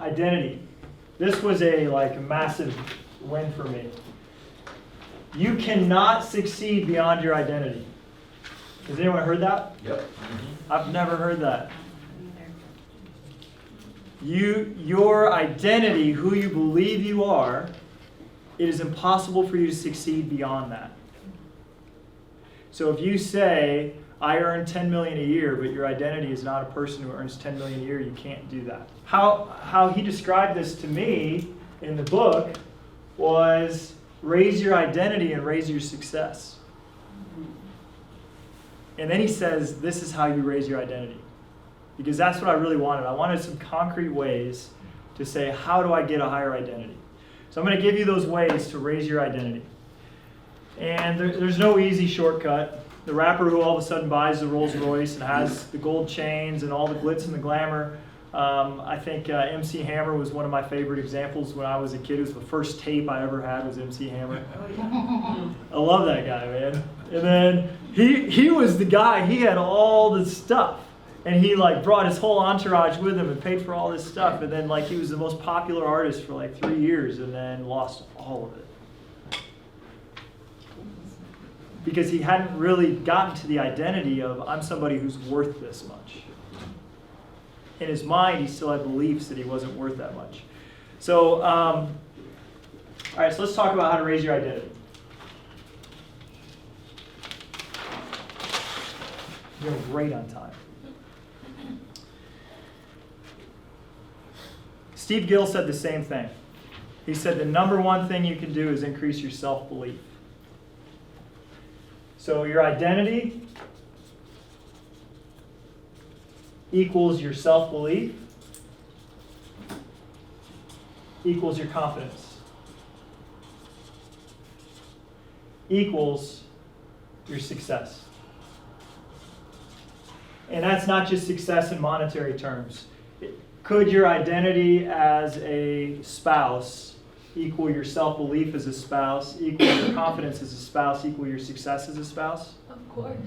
identity. This was a massive win for me. You cannot succeed beyond your identity. Has anyone heard that? Yep. I've never heard that. Your identity, who you believe you are, it is impossible for you to succeed beyond that. So if you say, I earn 10 million a year, but your identity is not a person who earns 10 million a year, you can't do that. How he described this to me in the book was raise your identity and raise your success. And then he says, this is how you raise your identity. Because that's what I really wanted. I wanted some concrete ways to say, how do I get a higher identity? So I'm going to give you those ways to raise your identity. And there's no easy shortcut. The rapper who all of a sudden buys the Rolls Royce and has the gold chains and all the glitz and the glamour. I think MC Hammer was one of my favorite examples when I was a kid. It was the first tape I ever had was MC Hammer. I love that guy, man. And then he was the guy, he had all this stuff. And he brought his whole entourage with him and paid for all this stuff. And then he was the most popular artist for 3 years and then lost all of it. Because he hadn't really gotten to the identity of, I'm somebody who's worth this much. In his mind, he still had beliefs that he wasn't worth that much. So, all right, so let's talk about how to raise your identity. You're doing great on time. Steve Gill said the same thing. He said the number one thing you can do is increase your self-belief. So your identity equals your self-belief equals your confidence equals your success. And that's not just success in monetary terms. Could your identity as a spouse equal your self-belief as a spouse, equal your confidence as a spouse, equal your success as a spouse? Of course.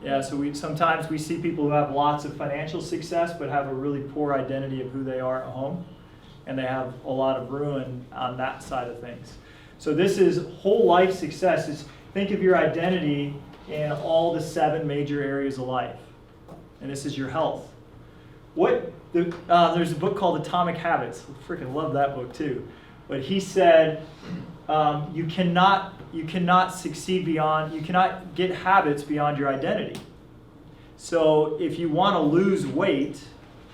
Yeah, so sometimes we see people who have lots of financial success but have a really poor identity of who they are at home, and they have a lot of ruin on that side of things. So this is whole life success. Think of your identity in all the 7 major areas of life, and this is your health. There's a book called Atomic Habits. I freaking love that book too. But he said you cannot succeed beyond, you cannot get habits beyond your identity. So if you want to lose weight,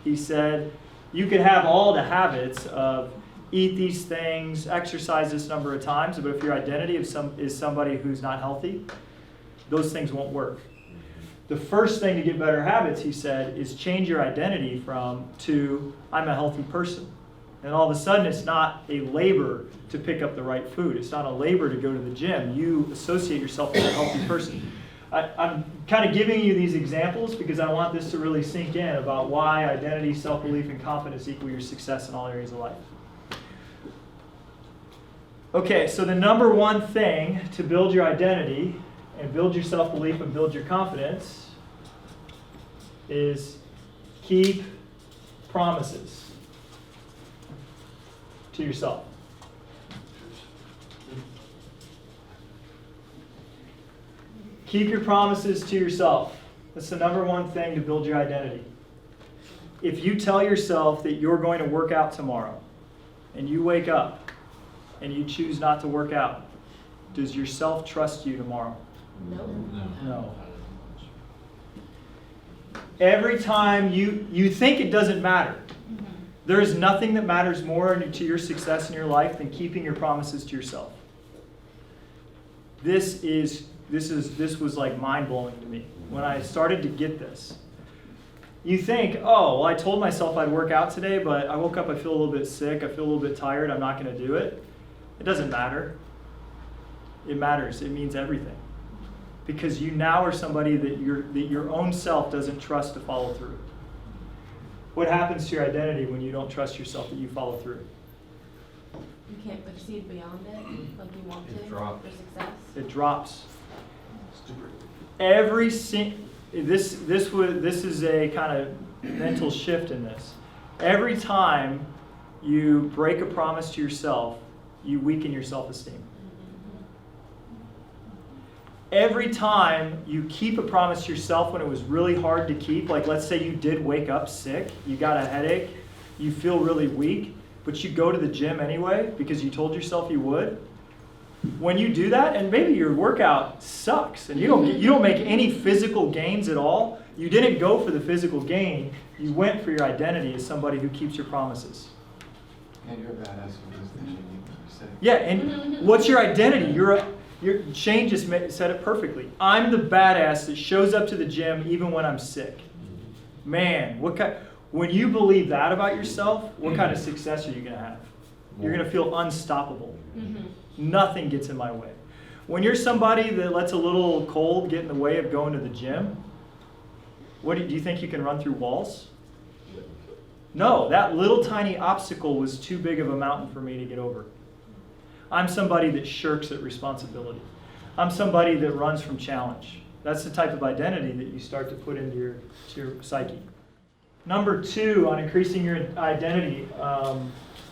he said, you can have all the habits of eat these things, exercise this number of times, but if your identity is somebody who's not healthy, those things won't work. The first thing to get better habits, he said, is change your identity to I'm a healthy person. And all of a sudden, it's not a labor to pick up the right food. It's not a labor to go to the gym. You associate yourself with a healthy person. I'm kind of giving you these examples because I want this to really sink in about why identity, self-belief, and confidence equal your success in all areas of life. Okay, so the number one thing to build your identity and build your self-belief and build your confidence is keep promises to yourself. Keep your promises to yourself. That's the number one thing to build your identity. If you tell yourself that you're going to work out tomorrow, and you wake up and you choose not to work out, does yourself trust you tomorrow? No. Every time you think it doesn't matter. There is nothing that matters more to your success in your life than keeping your promises to yourself. This was like mind-blowing to me when I started to get this. You think, oh, well, I told myself I'd work out today, but I woke up, I feel a little bit sick, I feel a little bit tired, I'm not going to do it. It doesn't matter. It matters. It means everything. Because you now are somebody that your own self doesn't trust to follow through. What happens to your identity when you don't trust yourself that you follow through? You can't proceed beyond it like you want to for success. It drops. This is a kind of mental shift in this. Every time you break a promise to yourself, you weaken your self-esteem. Every time you keep a promise to yourself when it was really hard to keep, like let's say you did wake up sick, you got a headache, you feel really weak, but you go to the gym anyway because you told yourself you would. When you do that, and maybe your workout sucks and you don't make any physical gains at all, you didn't go for the physical gain, you went for your identity as somebody who keeps your promises. And you're a badass for this thing, you said. Yeah, and what's your identity? Shane just said it perfectly. I'm the badass that shows up to the gym even when I'm sick. Man, when you believe that about yourself, what kind of success are you going to have? You're going to feel unstoppable. Nothing gets in my way. When you're somebody that lets a little cold get in the way of going to the gym, do you think you can run through walls? No, that little tiny obstacle was too big of a mountain for me to get over. I'm somebody that shirks at responsibility. I'm somebody that runs from challenge. That's the type of identity that you start to put into your psyche. Number 2 on increasing your identity,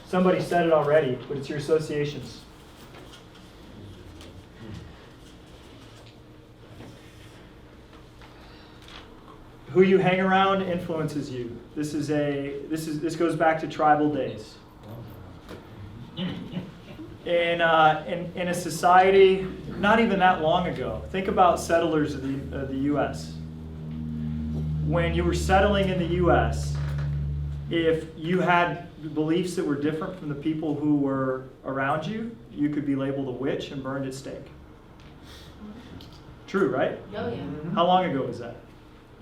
somebody said it already, but it's your associations. Who you hang around influences you. This goes back to tribal days. In a society not even that long ago, think about settlers of the U.S. When you were settling in the U.S., if you had beliefs that were different from the people who were around you, you could be labeled a witch and burned at stake. True, right? Oh, yeah. How long ago was that?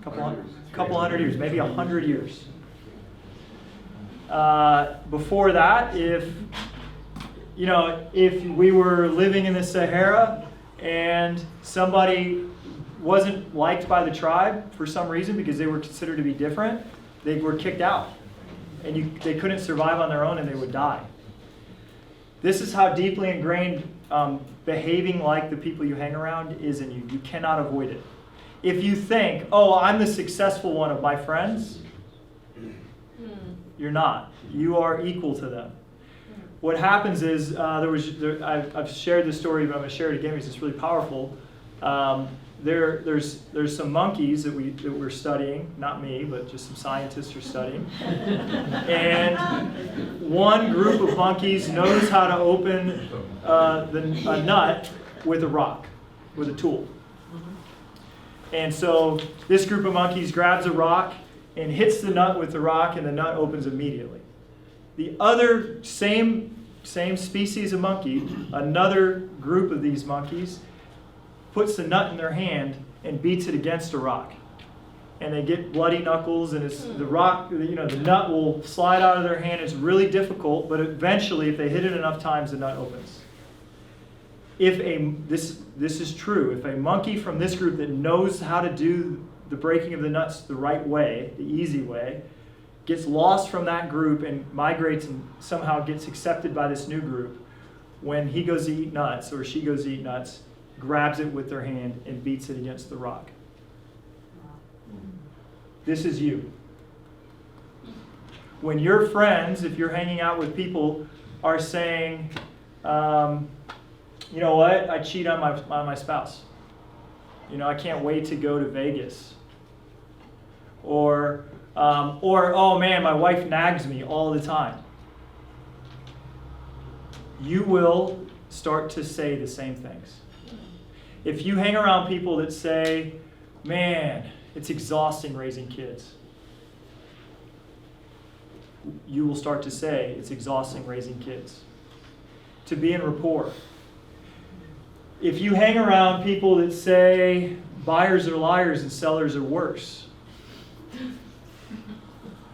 Couple hundred years, maybe 100 years. Before that, if we were living in the Sahara and somebody wasn't liked by the tribe for some reason because they were considered to be different, they were kicked out. And they couldn't survive on their own and they would die. This is how deeply ingrained behaving like the people you hang around is in you. You cannot avoid it. If you think, oh, I'm the successful one of my friends, you're not. You are equal to them. What happens is, I've shared this story, but I'm going to share it again because it's really powerful. There's some monkeys that we're studying, not me, but just some scientists are studying. And one group of monkeys knows how to open a nut with a rock, with a tool. And so this group of monkeys grabs a rock and hits the nut with the rock, and the nut opens immediately. The other same species of monkey, another group of these monkeys, puts the nut in their hand and beats it against a rock. And they get bloody knuckles, and the nut will slide out of their hand. It's really difficult, but eventually, if they hit it enough times, the nut opens. This is true. If a monkey from this group that knows how to do the breaking of the nuts the right way, the easy way, gets lost from that group and migrates and somehow gets accepted by this new group, when he goes to eat nuts or she goes to eat nuts, grabs it with their hand and beats it against the rock. This is you. When your friends, if you're hanging out with people, are saying, you know what, I cheat on my spouse. I can't wait to go to Vegas. Or oh man, my wife nags me all the time. You will start to say the same things. If you hang around people that say, man, it's exhausting raising kids, you will start to say it's exhausting raising kids. To be in rapport. If you hang around people that say buyers are liars and sellers are worse,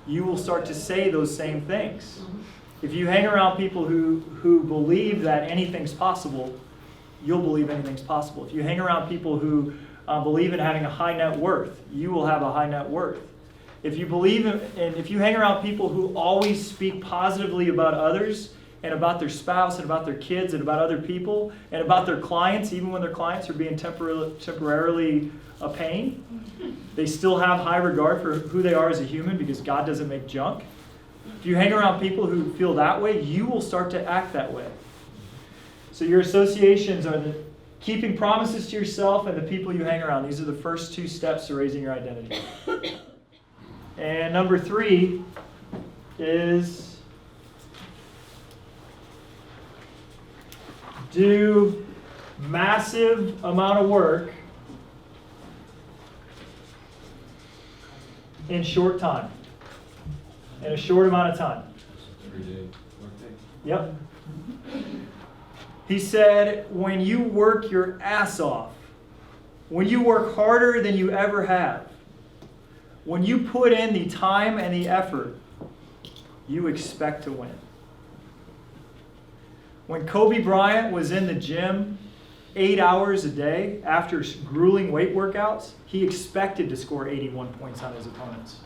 you will start to say those same things. If you hang around people who believe that anything's possible, you'll believe anything's possible. If you hang around people who believe in having a high net worth, you will have a high net worth. If you if you hang around people who always speak positively about others and about their spouse and about their kids and about other people and about their clients, even when their clients are being temporarily a pain, they still have high regard for who they are as a human because God doesn't make junk. If you hang around people who feel that way, you will start to act that way. So your associations are the keeping promises to yourself and the people you hang around. These are the first 2 steps to raising your identity. And number 3 is do massive amount of work in short time. In a short amount of time. Every day. Workday. Yep. He said, when you work your ass off, when you work harder than you ever have, when you put in the time and the effort, you expect to win. When Kobe Bryant was in the gym 8 hours a day after grueling weight workouts, he expected to score 81 points on his opponents.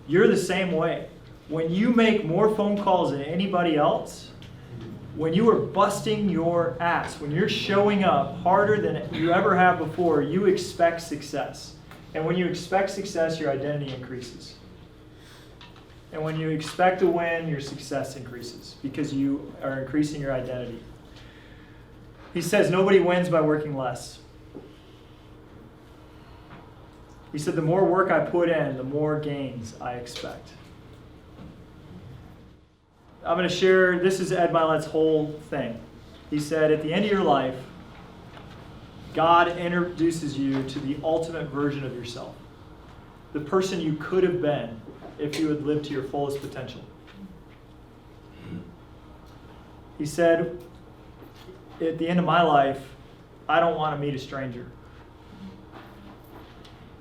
You're the same way. When you make more phone calls than anybody else, when you are busting your ass, when you're showing up harder than you ever have before, you expect success. And when you expect success, your identity increases. And when you expect to win, your success increases because you are increasing your identity. He says nobody wins by working less. He said the more work I put in, the more gains I expect. I'm going to share, this is Ed Mylett's whole thing. He said, at the end of your life, God introduces you to the ultimate version of yourself. The person you could have been if you had lived to your fullest potential. He said, at the end of my life, I don't want to meet a stranger.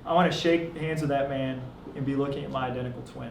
I want to shake hands with that man and be looking at my identical twin.